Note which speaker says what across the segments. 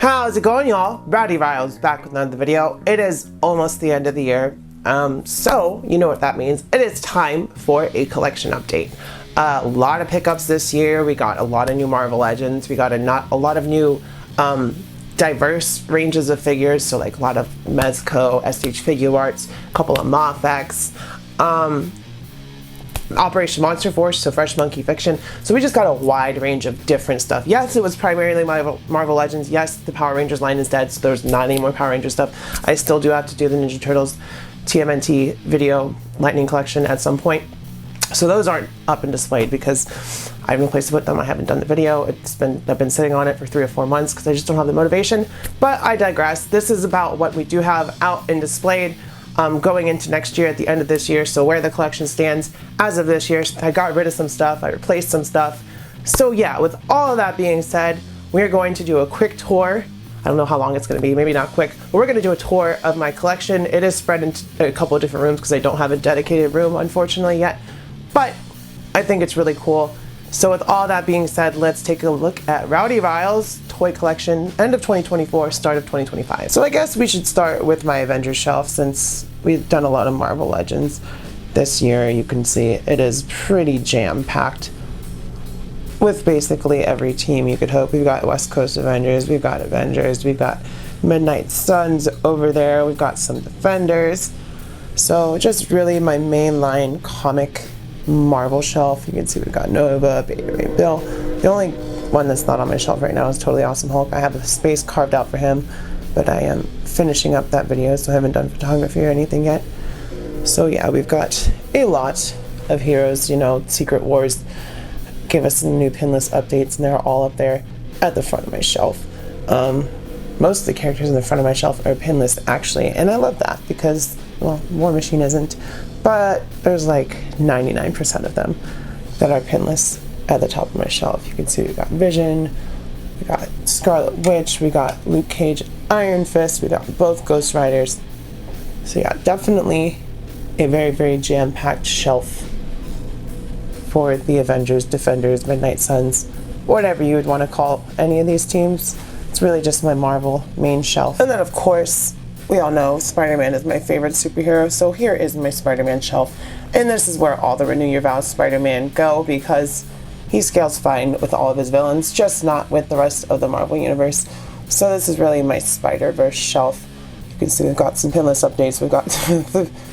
Speaker 1: How's it going, y'all? Rowdy Riles back with another video. It is almost the end of the year, so you know what that means. It is time for a collection update. A lot of pickups this year. We got a lot of new Marvel Legends. We got a lot of new diverse ranges of figures, so like a lot of Mezco, SH Figure Arts, a couple of Moth-X, Operation Monster Force, so Fresh Monkey Fiction. So we just got a wide range of different stuff. Yes, it was primarily Marvel Legends. Yes, the Power Rangers line is dead, so there's not any more Power Ranger stuff. I still do have to do the Ninja Turtles TMNT video Lightning Collection at some point. So those aren't up and displayed because I have no place to put them. I haven't done the video. I've been sitting on it for 3 or 4 months because I just don't have the motivation. But I digress. This is about what we do have out and displayed going into next year at the end of this year. So where the collection stands as of this year. I got rid of some stuff. I replaced some stuff. So yeah, with all of that being said, we're going to do a quick tour. I don't know how long it's going to be, maybe not quick, but we're going to do a tour of my collection. It is spread into a couple of different rooms because I don't have a dedicated room, unfortunately, yet. But I think it's really cool. So with all that being said, let's take a look at Rowdy Riles toy collection, end of 2024, start of 2025. So I guess we should start with my Avengers shelf since we've done a lot of Marvel Legends this year. You can see it is pretty jam-packed with basically every team you could hope. We've got West Coast Avengers, we've got Midnight Suns over there, we've got some Defenders. So just really my mainline comic Marvel shelf. You can see we've got Nova, Baby Ray Bill. The only one that's not on my shelf right now is Totally Awesome Hulk. I have a space carved out for him, but I am finishing up that video, so I haven't done photography or anything yet. So yeah, we've got a lot of heroes. You know, Secret Wars give us some new pinless updates, and they're all up there at the front of my shelf. Most of the characters in the front of my shelf are pinless, actually, and I love that because, well, War Machine isn't, but there's like 99% of them that are pinless at the top of my shelf. You can see we got Vision, we got Scarlet Witch, we got Luke Cage, Iron Fist, we got both Ghost Riders. So yeah, definitely a very, very jam-packed shelf for the Avengers, Defenders, Midnight Suns, whatever you would want to call any of these teams. It's really just my Marvel main shelf. And then of course, we all know Spider-Man is my favorite superhero, so here is my Spider-Man shelf. And this is where all the Renew Your Vows Spider-Man go because he scales fine with all of his villains, just not with the rest of the Marvel Universe. So this is really my Spider-Verse shelf. You can see we've got some pinless updates. We've got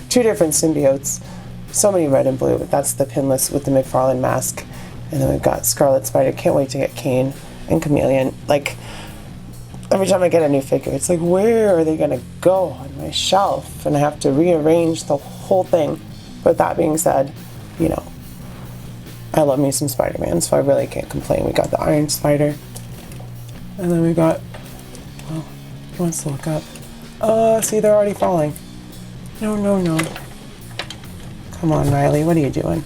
Speaker 1: 2 different symbiotes, so many red and blue, but that's the pinless with the Mcfarlane mask. And then we've got Scarlet Spider. Can't wait to get Kane and Chameleon. Like, every time I get a new figure, it's like, where are they gonna go on my shelf? And I have to rearrange the whole thing. But that being said, you know, I love me some Spider-Man, so I really can't complain. We got the Iron Spider. And then we got, well, he wants to look up. See, they're already falling. No. Come on, Riley, what are you doing?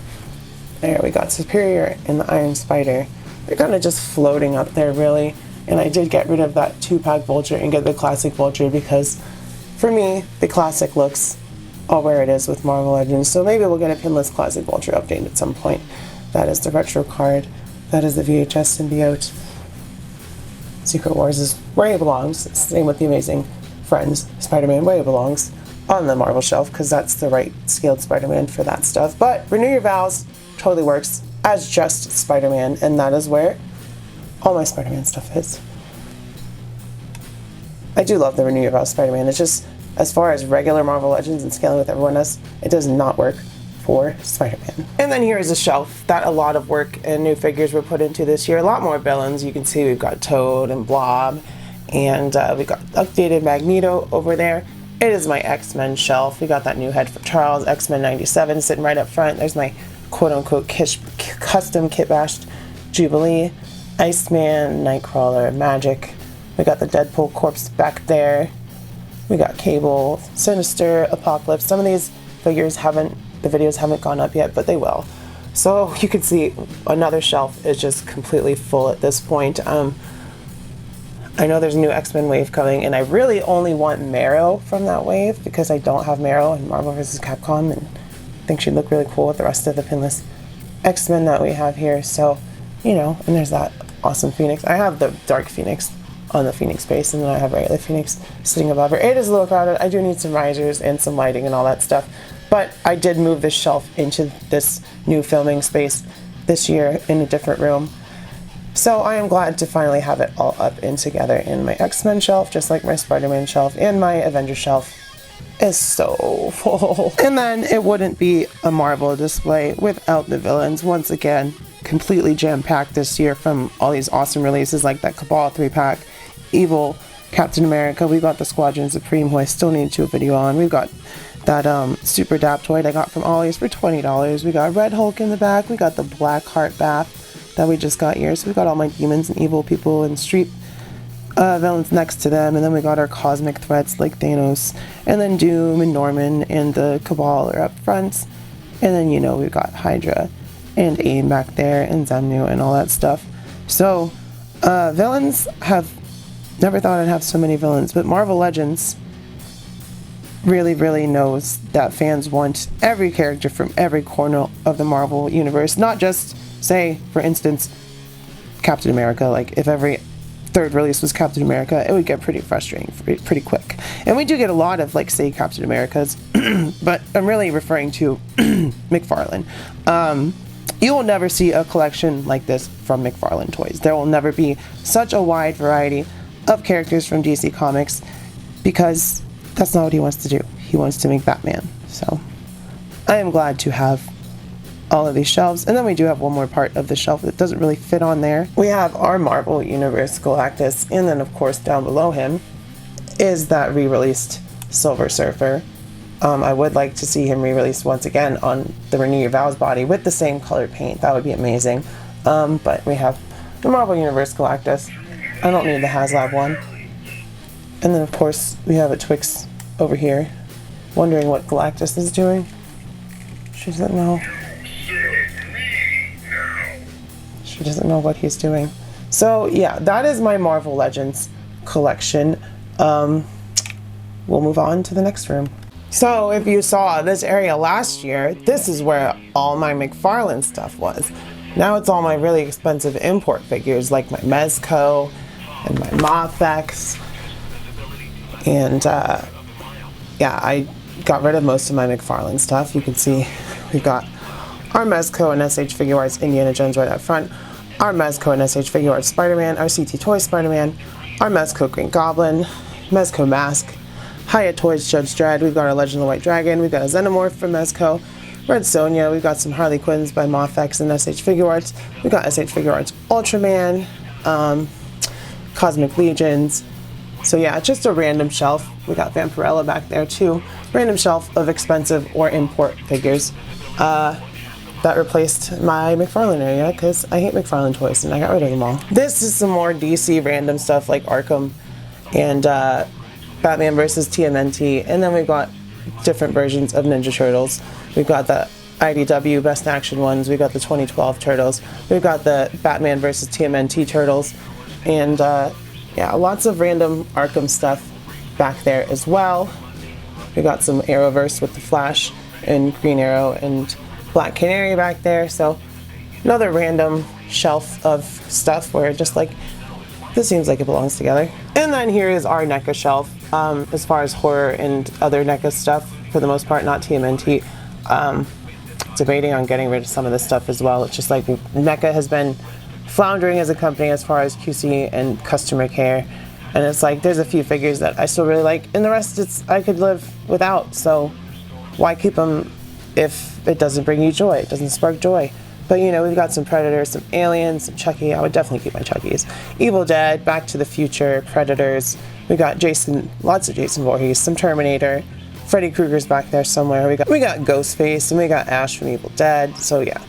Speaker 1: There, we got Superior and the Iron Spider. They're kind of just floating up there, really. And I did get rid of that 2-pack Vulture and get the classic Vulture because, for me, the classic looks all where it is with Marvel Legends. So maybe we'll get a pinless classic Vulture update at some point. That is the retro card. That is the VHS symbiote. Secret Wars is where he belongs. Same with the Amazing Friends. Spider-Man where he belongs on the Marvel shelf because that's the right scaled Spider-Man for that stuff. But Renew Your Vows totally works as just Spider-Man, and that is where all my Spider-Man stuff is. I do love the Renew Your Vows Spider-Man. It's just, as far as regular Marvel Legends and scaling with everyone else, it does not work for Spider-Man. And then here is a shelf that a lot of work and new figures were put into this year. A lot more villains. You can see we've got Toad and Blob, and we got updated Magneto over there. It is my X-Men shelf. We got that new head for Charles, X-Men 97 sitting right up front. There's my quote-unquote custom kit-bashed Jubilee, Iceman, Nightcrawler, Magic. We got the Deadpool corpse back there. We got Cable, Sinister, Apocalypse. Some of these figures the videos haven't gone up yet, but they will. So you can see another shelf is just completely full at this point. I know there's a new X-Men wave coming, and I really only want Marrow from that wave because I don't have Marrow in Marvel vs. Capcom, and I think she'd look really cool with the rest of the pinless X-Men that we have here. So, you know, and there's that awesome Phoenix. I have the Dark Phoenix on the Phoenix base, and then I have regular Phoenix sitting above her. It is a little crowded. I do need some risers and some lighting and all that stuff, but I did move this shelf into this new filming space this year in a different room. So I am glad to finally have it all up and together in my X-Men shelf, just like my Spider-Man shelf, and my Avengers shelf is so full. And then it wouldn't be a Marvel display without the villains. Once again, completely jam-packed this year from all these awesome releases like that Cabal 3-pack, Evil, Captain America. We got the Squadron Supreme, who I still need to do a video on. We've got that Super Adaptoid I got from Ollie's for $20. We got Red Hulk in the back. We got the Black Heart Bath that we just got here. So we got all my demons and evil people and street villains next to them, and then we got our cosmic threats like Thanos, and then Doom and Norman and the Cabal are up front, and then, you know, we've got Hydra and AIM back there and Zemnu and all that stuff. So villains, have never thought I'd have so many villains, but Marvel Legends really knows that fans want every character from every corner of the Marvel universe, not just, say, for instance, Captain America. Like, if every third release was Captain America, it would get pretty frustrating pretty quick. And we do get a lot of, like, say, Captain Americas, but I'm really referring to Mcfarlane. You will never see a collection like this from Mcfarlane Toys. There will never be such a wide variety of characters from DC Comics, because that's not what he wants to do. He wants to make Batman. So I am glad to have all of these shelves. And then we do have one more part of the shelf that doesn't really fit on there. We have our Marvel Universe Galactus, and then of course down below him is that re-released Silver Surfer. I would like to see him re-released once again on the Renew Your Vows body with the same colored paint. That would be amazing. But we have the Marvel Universe Galactus. I don't need the HasLab one. And then of course we have a Twix over here, wondering what Galactus is doing. She doesn't know. She doesn't know what he's doing. So yeah, that is my Marvel Legends collection. We'll move on to the next room. So if you saw this area last year, this is where all my Mcfarlane stuff was. Now it's all my really expensive import figures like my Mezco and my Mafex. And yeah, I got rid of most of my Mcfarlane stuff. You can see we've got our Mezco and SH Figure Arts Indiana Jones right up front, our Mezco and SH Figure Arts Spider-Man, our CT Toys Spider-Man, our Mezco Green Goblin, Mezco Mask, Hiya Toys Judge Dredd. We've got our Legend of the White Dragon. We've got a Xenomorph from Mezco, Red Sonja. We've got some Harley Quinns by Mafex and SH Figure Arts. We've got SH Figure Arts Ultraman, Cosmic Legions. So yeah, it's just a random shelf. We got Vampirella back there too. Random shelf of expensive or import figures. That replaced my Mcfarlane area because I hate Mcfarlane toys and I got rid of them all. This is some more DC random stuff like Arkham and Batman vs. TMNT, and then we've got different versions of Ninja Turtles. We've got the IDW Best Action ones, we've got the 2012 Turtles, we've got the Batman vs. TMNT Turtles, and yeah, lots of random Arkham stuff back there as well. We got some Arrowverse with the Flash and Green Arrow and Black Canary back there, so another random shelf of stuff where just like, this seems like it belongs together. And then here is our NECA shelf, as far as horror and other NECA stuff, for the most part, not TMNT. Debating on getting rid of some of this stuff as well. It's just like NECA has been floundering as a company as far as QC and customer care, and it's like there's a few figures that I still really like, and the rest I could live without, so why keep them if it doesn't bring you joy, it doesn't spark joy. But you know, we've got some Predators, some Aliens, some Chucky. I would definitely keep my Chuckies. Evil Dead, Back to the Future, Predators. We got Jason, lots of Jason Voorhees, some Terminator. Freddy Krueger's back there somewhere. We got Ghostface, and we got Ash from Evil Dead. So yeah,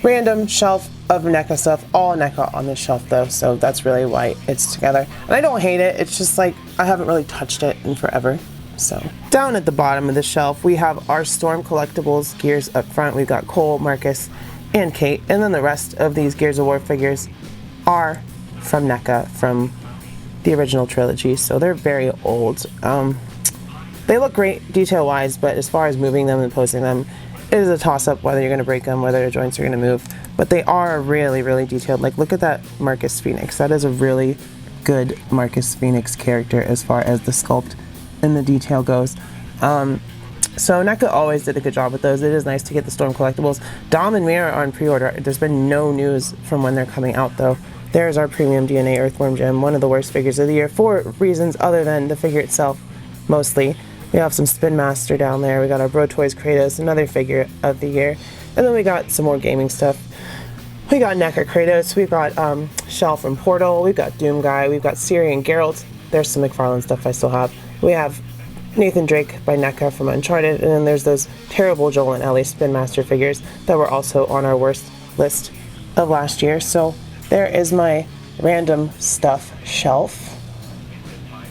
Speaker 1: random shelf of NECA stuff. All NECA on this shelf though, so that's really why it's together. And I don't hate it. It's just like I haven't really touched it in forever. So down at the bottom of the shelf, we have our Storm Collectibles gears up front. We've got Cole, Marcus, and Kate, and then the rest of these Gears of War figures are from NECA, from the original trilogy, so they're very old. They look great detail-wise, but as far as moving them and posing them, it is a toss-up whether you're going to break them, whether the joints are going to move, but they are really, really detailed. Like, look at that Marcus Phoenix. That is a really good Marcus Phoenix character as far as the sculpt and the detail goes. So NECA always did a good job with those. It is nice to get the Storm collectibles. Dom and Mira are on pre-order. There's been no news from when they're coming out though. There's our premium DNA Earthworm Gem, one of the worst figures of the year for reasons other than the figure itself mostly. We have some Spin Master down there. We got our Bro Toys Kratos, another figure of the year. And then we got some more gaming stuff. We got NECA Kratos, we've got Shell from Portal, we've got Doom Guy, we've got Ciri and Geralt. There's some Mcfarlane stuff I still have. We have Nathan Drake by NECA from Uncharted, and then there's those terrible Joel and Ellie Spin Master figures that were also on our worst list of last year. So there is my random stuff shelf.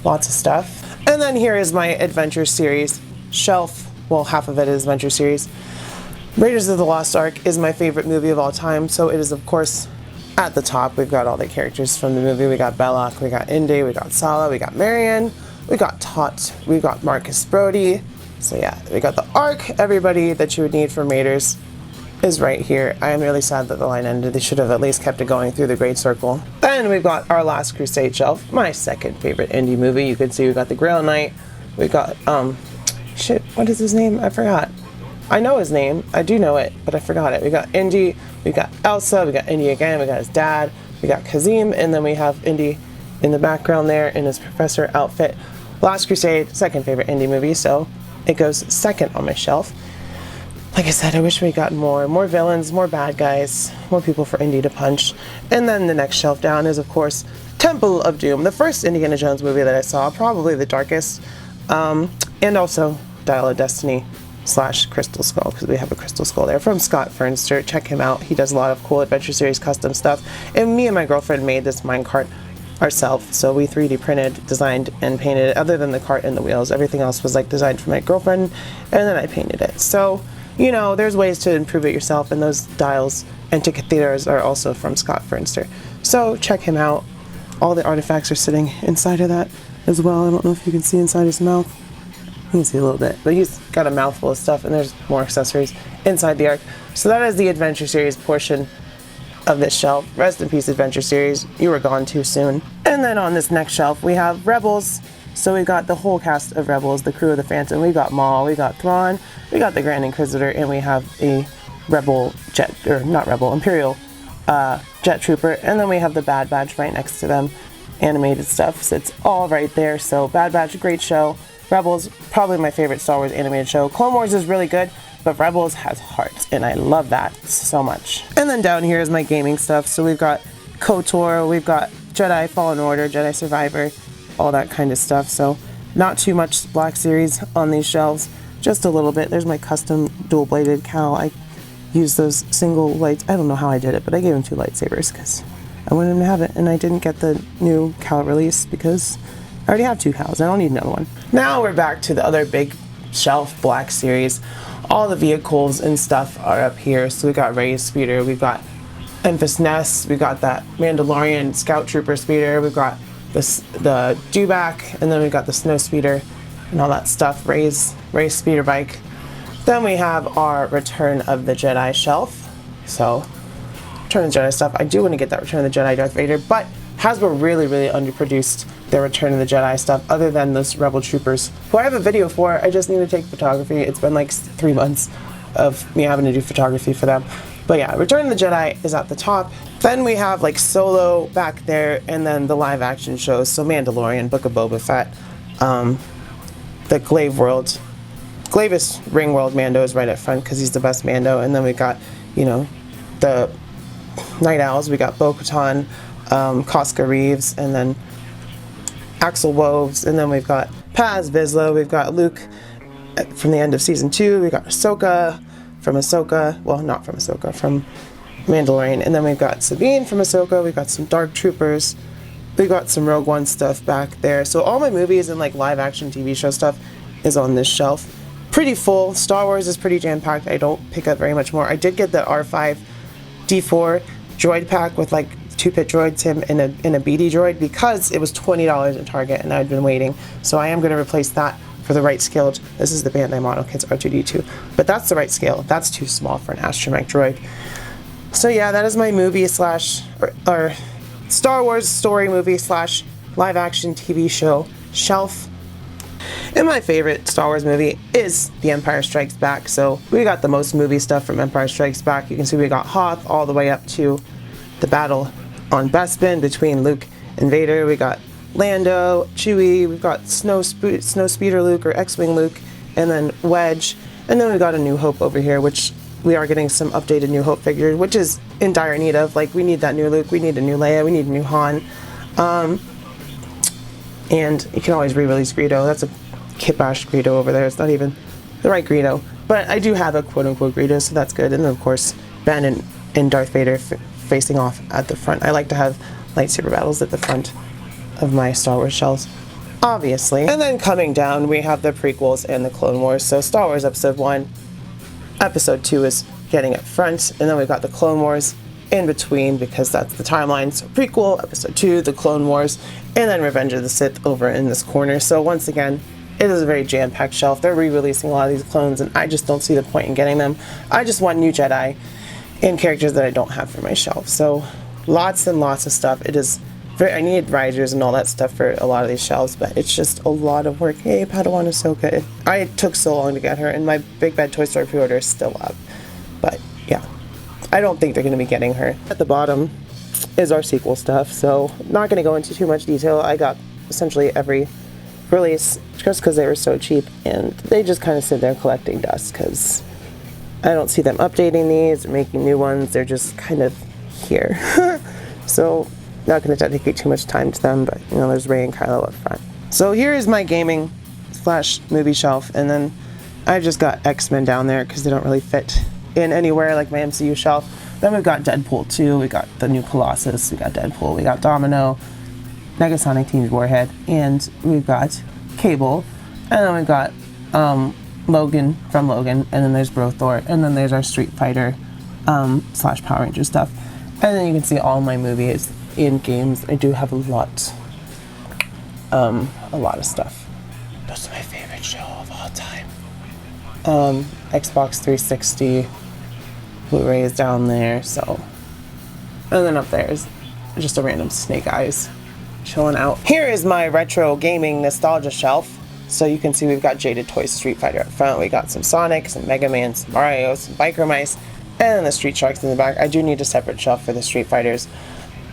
Speaker 1: Lots of stuff. And then here is my Adventure Series shelf. Well, half of it is Adventure Series. Raiders of the Lost Ark is my favorite movie of all time, so it is of course at the top. We've got all the characters from the movie. We got Belloc, we got Indy, we got Sala, we got Marion, we got Tot, we got Marcus Brody. So yeah, we got the Ark. Everybody that you would need from Raiders is right here. I am really sad that the line ended. They should have at least kept it going through the Great Circle. Then we've got our Last Crusade shelf, my second favorite indie movie. You can see we got the Grail Knight. We got, shit, what is his name? I forgot. I know his name. I do know it, but I forgot it. We got Indy, we got Elsa, we got Indy again, we got his dad, we got Kazim, and then we have Indy in the background there in his professor outfit. Last Crusade, second favorite indie movie, so it goes second on my shelf. Like I said, I wish we got more villains, more bad guys, more people for Indy to punch. And then the next shelf down is, of course, Temple of Doom, the first Indiana Jones movie that I saw, probably the darkest, and also Dial of Destiny / Crystal Skull, because we have a Crystal Skull there from Scott Fernster. Check him out. He does a lot of cool Adventure Series custom stuff. And me and my girlfriend made this minecart ourselves. So we 3D printed, designed, and painted it. Other than the cart and the wheels, everything else was like designed for my girlfriend, and then I painted it. So, you know, there's ways to improve it yourself, and those dials and ticket theaters are also from Scott Fernster. So check him out. All the artifacts are sitting inside of that as well. I don't know if you can see inside his mouth. You can see a little bit, but he's got a mouthful of stuff, and there's more accessories inside the Ark. So that is the Adventure Series portion of this shelf. Rest in peace, Adventure Series. You were gone too soon. And then on this next shelf, we have Rebels. So we've got the whole cast of Rebels, the crew of the Phantom. We got Maul, we got Thrawn, we got the Grand Inquisitor, and we have a Rebel jet, or not Rebel, Imperial jet trooper. And then we have the Bad Batch right next to them. Animated stuff, so it's all right there. So Bad Batch, great show. Rebels, probably my favorite Star Wars animated show. Clone Wars is really good, but Rebels has heart, and I love that so much. And then down here is my gaming stuff. So we've got KOTOR, we've got Jedi Fallen Order, Jedi Survivor, all that kind of stuff. So not too much Black Series on these shelves, just a little bit. There's my custom dual-bladed Cal. I use those single lights. I don't know how I did it, but I gave him 2 lightsabers because I wanted him to have it, and I didn't get the new Cal release because I already have 2 Cals. I don't need another one. Now we're back to the other big shelf, Black Series. All the vehicles and stuff are up here. So we got Rey's speeder, we've got Enfys Nest, we got that Mandalorian Scout Trooper speeder, we've got this, the Dewback, and then we've got the Snow speeder and all that stuff. Rey's speeder bike. Then we have our Return of the Jedi shelf. So Return of the Jedi stuff. I do want to get that Return of the Jedi Darth Vader, but Hasbro really underproduced their Return of the Jedi stuff, other than those Rebel Troopers, who I have a video for. I just need to take photography. It's been like 3 months of me having to do photography for them. But yeah, Return of the Jedi is at the top. Then we have like Solo back there, and then the live action shows. So Mandalorian, Book of Boba Fett, the Glaive World. Glavis Ring World Mando is right up front because he's the best Mando. And then we got, you know, the Night Owls. We got Bo-Katan, Koska Reeves, and then Axel Woves, and then we've got Paz Vizsla, we've got Luke from the end of season 2, we got Ahsoka from Ahsoka, well, not from Ahsoka, from Mandalorian, and then we've got Sabine from Ahsoka, we've got some Dark Troopers, we got some Rogue One stuff back there. So all my movies and like live action TV show stuff is on this shelf. Pretty full. Star Wars is pretty jam-packed. I don't pick up very much more. I did get the R5 D4 droid pack with like 2-pit droids, him in a BD droid, because it was $20 at Target and I'd been waiting. So I am going to replace that for the right scale. This is the Bandai model kits R2D2, but that's the right scale. That's too small for an astromech droid. So yeah, that is my movie slash or Star Wars story movie slash live action TV show shelf. And my favorite Star Wars movie is The Empire Strikes Back. So we got the most movie stuff from Empire Strikes Back. You can see we got Hoth all the way up to the battle on Bespin between Luke and Vader. We got Lando, Chewie, we've got Snow Speeder Luke or X-Wing Luke, and then Wedge. And then we got a New Hope over here, which we are getting some updated New Hope figures, which is in dire need of. Like, we need that new Luke, we need a new Leia, we need a new Han. And you can always re-release Greedo. That's a Kip-Ash Greedo over there. It's not even the right Greedo. But I do have a quote-unquote Greedo, so that's good. And then, of course, Ben and Darth Vader facing off at the front. I like to have lightsaber battles at the front of my Star Wars shelves, obviously. And then coming down, we have the prequels and the Clone Wars. So Star Wars Episode 1, Episode 2 is getting up front, and then we've got the Clone Wars in between because that's the timeline. So prequel, Episode 2, the Clone Wars, and then Revenge of the Sith over in this corner. So once again, it is a very jam-packed shelf. They're re-releasing a lot of these clones, and I just don't see the point in getting them. I just want new Jedi and characters that I don't have for my shelf. So lots and lots of stuff. It is very, I need risers and all that stuff for a lot of these shelves, but it's just a lot of work. Hey, Padawan Ahsoka. I took so long to get her, and my Big Bad Toy Store pre-order is still up. But yeah, I don't think they're going to be getting her. At the bottom is our sequel stuff, so not going to go into too much detail. I got essentially every release just because they were so cheap, and they just kind of sit there collecting dust because I don't see them updating these or making new ones. They're just kind of here. So not going to dedicate too much time to them, but you know, there's Rey and Kylo up front. So here is my gaming / movie shelf, and then I've just got X-Men down there because they don't really fit in anywhere like my MCU shelf. Then we've got Deadpool 2, we got the new Colossus, we got Deadpool, we got Domino, Negasonic Team's Warhead, and we've got Cable, and then we've got Logan from Logan, and then there's Brothor, and then there's our Street Fighter / Power Ranger stuff. And then you can see all my movies in games. I do have a lot of stuff. That's my favorite show of all time. Xbox 360, Blu-ray is down there, so. And then up there is just a random Snake Eyes chilling out. Here is my retro gaming nostalgia shelf. So you can see we've got Jaded Toys Street Fighter up front. We got some Sonic, some Mega Man, some Mario, some Biker Mice, and then the Street Sharks in the back. I do need a separate shelf for the Street Fighters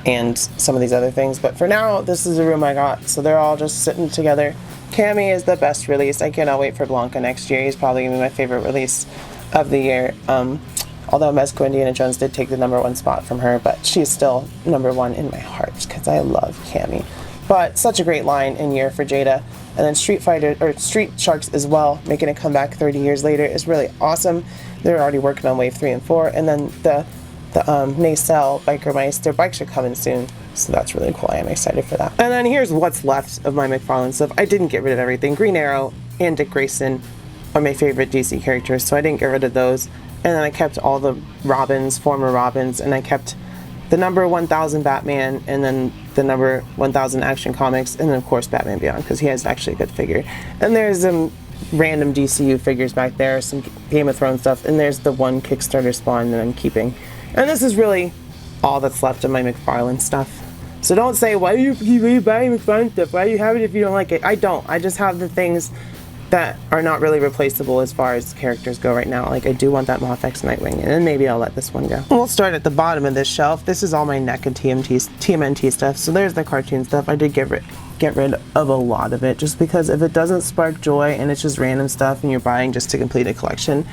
Speaker 1: and some of these other things, but for now, this is the room I got. So they're all just sitting together. Cammy is the best release. I cannot wait for Blanca next year. He's probably going to be my favorite release of the year. Although Mezco Indiana Jones did take the #1 spot from her, but she's still #1 in my heart because I love Cammy. But such a great line and year for Jada. And then Street Sharks as well, making a comeback 30 years later is really awesome. They're already working on Wave 3 and 4. And then the Nacelle Biker Mice, their bikes are coming soon. So that's really cool. I am excited for that. And then here's what's left of my Mcfarlane stuff. I didn't get rid of everything. Green Arrow and Dick Grayson are my favorite DC characters, so I didn't get rid of those. And then I kept all the Robins, former Robins, and I kept the #1000 Batman, and then the #1000 Action Comics, and then of course Batman Beyond, because he has actually a good figure. And there's some random DCU figures back there, some Game of Thrones stuff, and there's the one Kickstarter spawn that I'm keeping. And this is really all that's left of my Mcfarlane stuff. So don't say, why do you keep buying Mcfarlane stuff? Why do you have it if you don't like it? I don't. I just have the things that are not really replaceable as far as characters go right now. Like, I do want that Moth X Nightwing, and then maybe I'll let this one go. We'll start at the bottom of this shelf. This is all my NECA TMNT stuff. So there's the cartoon stuff. I did get rid of a lot of it, just because if it doesn't spark joy and it's just random stuff and you're buying just to complete a collection,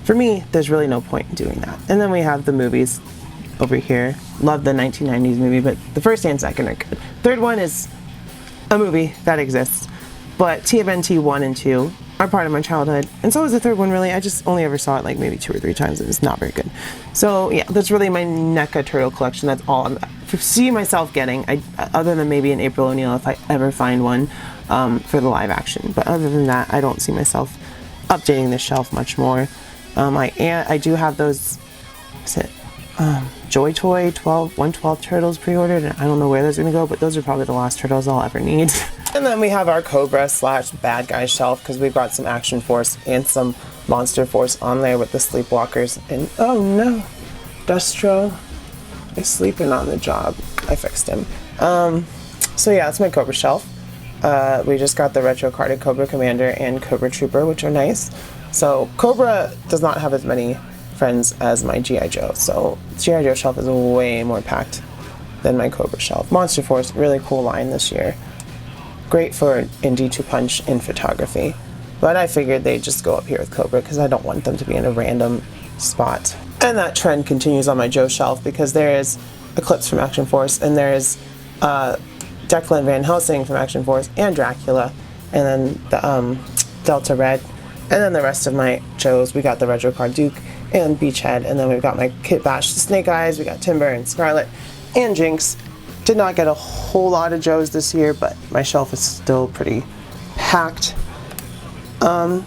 Speaker 1: for me, there's really no point in doing that. And then we have the movies over here. Love the 1990s movie, but the first and second are good. Third one is a movie that exists. But TMNT 1 and 2 are part of my childhood, and so is the third one, really. I just only ever saw it like maybe 2 or 3 times, and it's not very good. So yeah, that's really my NECA Turtle collection. That's all I see myself getting, other than maybe an April O'Neil if I ever find one for the live action. But other than that, I don't see myself updating this shelf much more. I do have those, Joy Toy 112 turtles pre-ordered, and I don't know where those are going to go, but those are probably the last turtles I'll ever need. And then we have our Cobra / Bad Guy shelf, because we've got some Action Force and some Monster Force on there with the Sleepwalkers. And oh no, Destro is sleeping on the job. I fixed him. So yeah, that's my Cobra shelf. We just got the retro carded Cobra Commander and Cobra Trooper, which are nice. So Cobra does not have as many friends as my G.I. Joe, so G.I. Joe shelf is way more packed than my Cobra shelf. Monster Force, really cool line this year. Great for in D2 Punch in photography. But I figured they'd just go up here with Cobra because I don't want them to be in a random spot. And that trend continues on my Joe shelf because there is Eclipse from Action Force, and there is Declan Van Helsing from Action Force, and Dracula, and then the Delta Red, and then the rest of my Joes. We got the Retro Card Duke and Beachhead, and then we've got my Kit Bash Snake Eyes, we got Timber and Scarlet, and Jinx. Did not get a whole lot of Joes this year, but my shelf is still pretty packed. And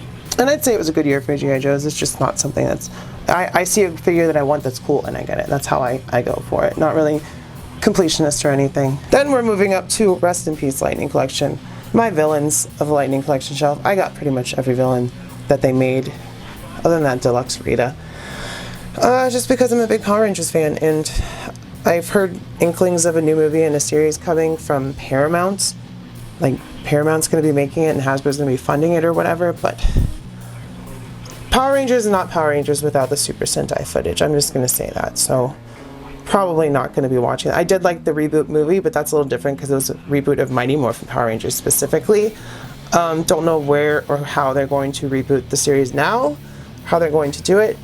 Speaker 1: I'd say it was a good year for G.I. Joes. It's just not something that's... I see a figure that I want that's cool, and I get it. That's how I go for it. Not really completionist or anything. Then we're moving up to Rest in Peace Lightning Collection. My villains of the Lightning Collection shelf. I got pretty much every villain that they made, other than that Deluxe Rita. Just because I'm a big Power Rangers fan, and I've heard inklings of a new movie and a series coming from Paramount. Like, Paramount's going to be making it and Hasbro's going to be funding it or whatever, but Power Rangers is not Power Rangers without the Super Sentai footage. I'm just going to say that. So probably not going to be watching it. I did like the reboot movie, but that's a little different because it was a reboot of Mighty Morphin Power Rangers specifically. Don't know where or how they're going to reboot the series now, how they're going to do it,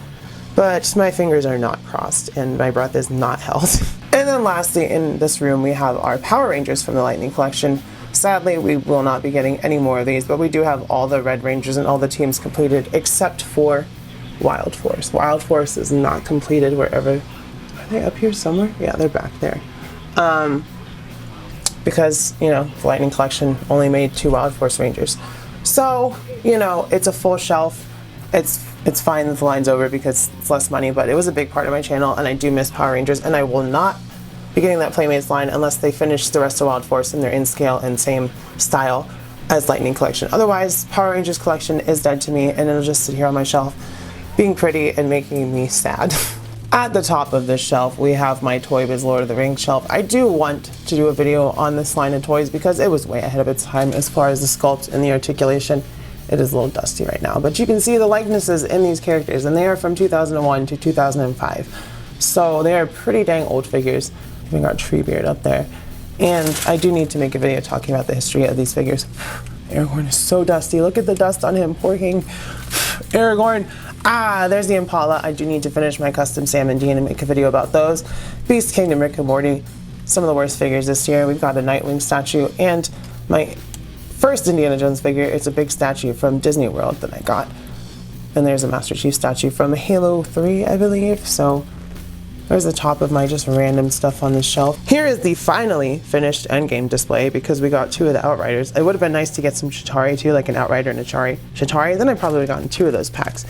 Speaker 1: but my fingers are not crossed and my breath is not held. And then lastly, in this room we have our Power Rangers from the Lightning Collection. Sadly, we will not be getting any more of these, but we do have all the Red Rangers and all the teams completed except for Wild Force. Wild Force is not completed wherever. Are they up here somewhere? Yeah, they're back there. Because, you know, the Lightning Collection only made 2 Wild Force Rangers. So, you know, it's a full shelf. It's fine that the line's over because it's less money, but it was a big part of my channel, and I do miss Power Rangers, and I will not be getting that Playmates line unless they finish the rest of Wild Force and they're in scale and same style as Lightning Collection. Otherwise, Power Rangers Collection is dead to me, and it'll just sit here on my shelf being pretty and making me sad. At the top of this shelf, we have my Toy Biz Lord of the Rings shelf. I do want to do a video on this line of toys because it was way ahead of its time as far as the sculpt and the articulation. It is a little dusty right now, but you can see the likenesses in these characters, and they are from 2001 to 2005. So they are pretty dang old figures. Even got Treebeard up there. And I do need to make a video talking about the history of these figures. Aragorn is so dusty. Look at the dust on him, poor king. Aragorn. Ah, there's the Impala. I do need to finish my custom Sam and Dean and make a video about those. Beast Kingdom, Rick and Morty. Some of the worst figures this year. We've got a Nightwing statue and my first Indiana Jones figure. It's a big statue from Disney World that I got. And there's a Master Chief statue from Halo 3, I believe. So there's the top of my just random stuff on this shelf. Here is the finally finished Endgame display because we got 2 of the Outriders. It would have been nice to get some Chitauri too, like an Outrider and a Chitauri. Then I probably would have gotten 2 of those packs.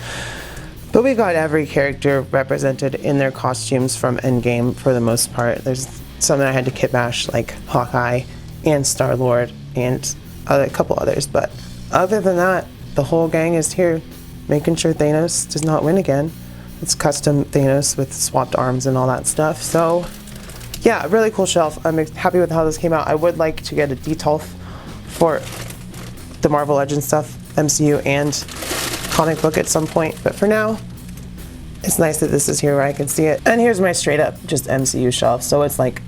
Speaker 1: But we got every character represented in their costumes from Endgame for the most part. There's some that I had to kit bash, like Hawkeye and Star-Lord and a couple others. But other than that, the whole gang is here making sure Thanos does not win again. It's custom Thanos with swapped arms and all that stuff. So yeah, really cool shelf. I'm happy with how this came out. I would like to get a detail for the Marvel Legends stuff, MCU and comic book at some point. But for now, it's nice that this is here where I can see it. And here's my straight up just MCU shelf. So it's like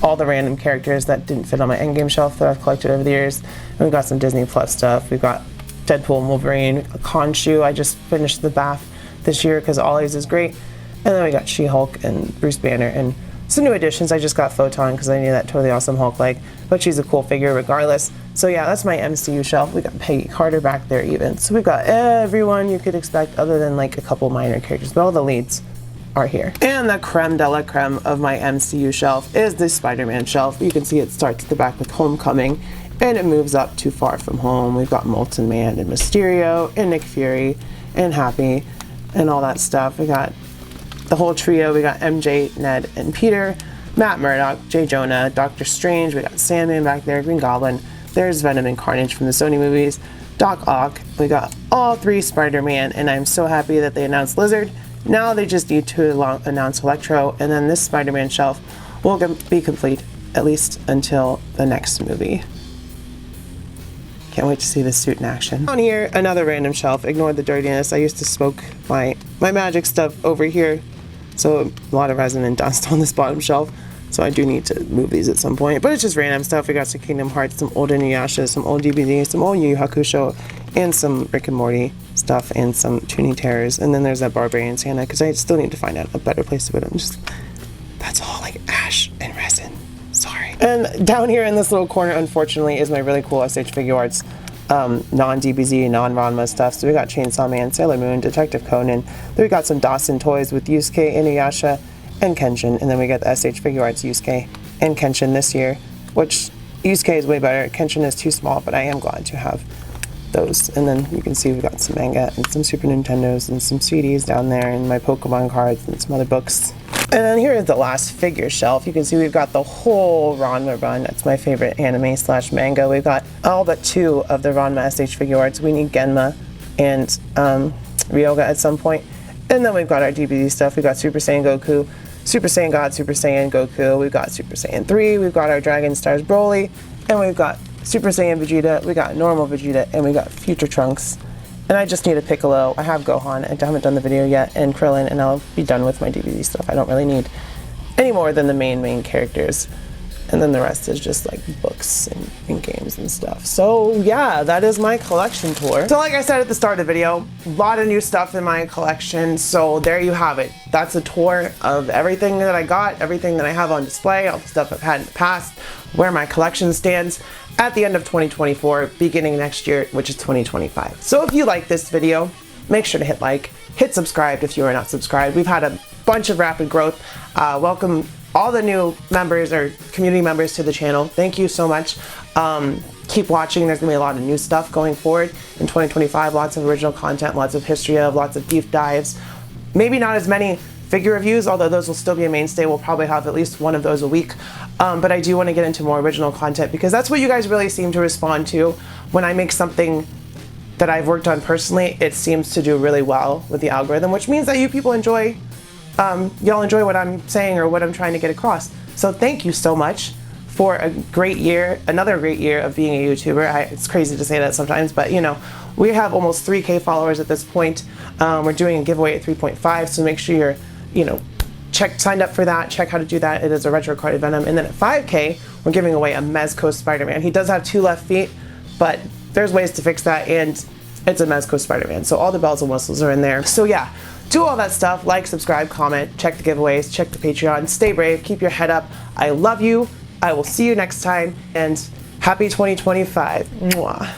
Speaker 1: all the random characters that didn't fit on my Endgame shelf that I've collected over the years. And we've got some Disney Plus stuff. We've got Deadpool and Wolverine, a Khonshu. I just finished the bath this year because Ollie's is great. And then we got She-Hulk and Bruce Banner and some new additions. I just got Photon because I need that totally awesome Hulk leg, but she's a cool figure regardless. So yeah, that's my MCU shelf. We got Peggy Carter back there even. So we've got everyone you could expect other than like a couple minor characters, but all the leads are here. And the creme de la creme of my MCU shelf is the Spider-Man shelf. You can see it starts at the back with Homecoming and it moves up to Far From Home. We've got Molten Man and Mysterio and Nick Fury and Happy and all that stuff. We got the whole trio. We got MJ, Ned, and Peter, Matt Murdock, J. Jonah, Doctor Strange. We got Sandman back there, Green Goblin. There's Venom and Carnage from the Sony movies, Doc Ock. We got all 3 Spider-Man, and I'm so happy that they announced Lizard. Now they just need to announce Electro, and then this Spider-Man shelf will be complete at least until the next movie. Can't wait to see this suit in action. On here, another random shelf. Ignore the dirtiness. I used to smoke my magic stuff over here, so a lot of resin and dust on this bottom shelf. So I do need to move these at some point. But it's just random stuff. We got some Kingdom Hearts, some old Inuyasha, some old DVDs, some old Yu Yu Hakusho, and some Rick and Morty stuff, and some Toonie Terrors. And then there's that Barbarian Santa, because I still need to find out a better place to put them. That's all like ash and resin. Sorry. And down here in this little corner, unfortunately, is my really cool SH Figure Arts non-DBZ, non-Ranma stuff. So we got Chainsaw Man, Sailor Moon, Detective Conan. Then we got some Dawson toys with Yusuke, Inuyasha, and Kenshin. And then we got the SH Figure Arts Yusuke and Kenshin this year, which Yusuke is way better. Kenshin is too small, but I am glad to have those. And then you can see we've got some manga and some Super Nintendos and some CDs down there, and my Pokemon cards and some other books. And then here is the last figure shelf. You can see we've got the whole Ranma run. That's my favorite anime slash manga. We've got all but 2 of the Ranma SH Figure Arts. We need Genma and Ryoga at some point. And then we've got our DBZ stuff. We've got Super Saiyan Goku, Super Saiyan God, Super Saiyan Goku. We've got Super Saiyan 3. We've got our Dragon Stars Broly. And we've got Super Saiyan Vegeta. We got normal Vegeta. And we got Future Trunks. And I just need a Piccolo. I have Gohan. I haven't done the video yet, and Krillin, and I'll be done with my DVD stuff. I don't really need any more than the main characters. And then the rest is just like books and games and stuff. So yeah, that is my collection tour. So like I said at the start of the video, a lot of new stuff in my collection. So there you have it. That's a tour of everything that I got, everything that I have on display, all the stuff I've had in the past, where my collection stands at the end of 2024, beginning next year, which is 2025. So if you like this video, make sure to hit like, hit subscribe if you are not subscribed. We've had a bunch of rapid growth. Welcome all the new members or community members to the channel. Thank you so much. Keep watching. There's gonna be a lot of new stuff going forward in 2025. Lots of original content, lots of history of, lots of deep dives. Maybe not as many figure reviews, although those will still be a mainstay. We'll probably have at least one of those a week. But I do want to get into more original content, because that's what you guys really seem to respond to. When I make something that I've worked on personally, it seems to do really well with the algorithm, which means that you people enjoy, y'all enjoy what I'm saying or what I'm trying to get across. So thank you so much for a great year, another great year of being a YouTuber. It's crazy to say that sometimes, but you know, we have almost 3K followers at this point. We're doing a giveaway at 3.5, so make sure you're, signed up for that, check how to do that. It is a retro carded Venom. And then at 5K, we're giving away a Mezco Spider-Man. He does have 2 left feet, but there's ways to fix that, and it's a Mezco Spider-Man. So all the bells and whistles are in there. So yeah, do all that stuff, like, subscribe, comment, check the giveaways, check the Patreon, stay brave, keep your head up. I love you. I will see you next time, and happy 2025. Mwah.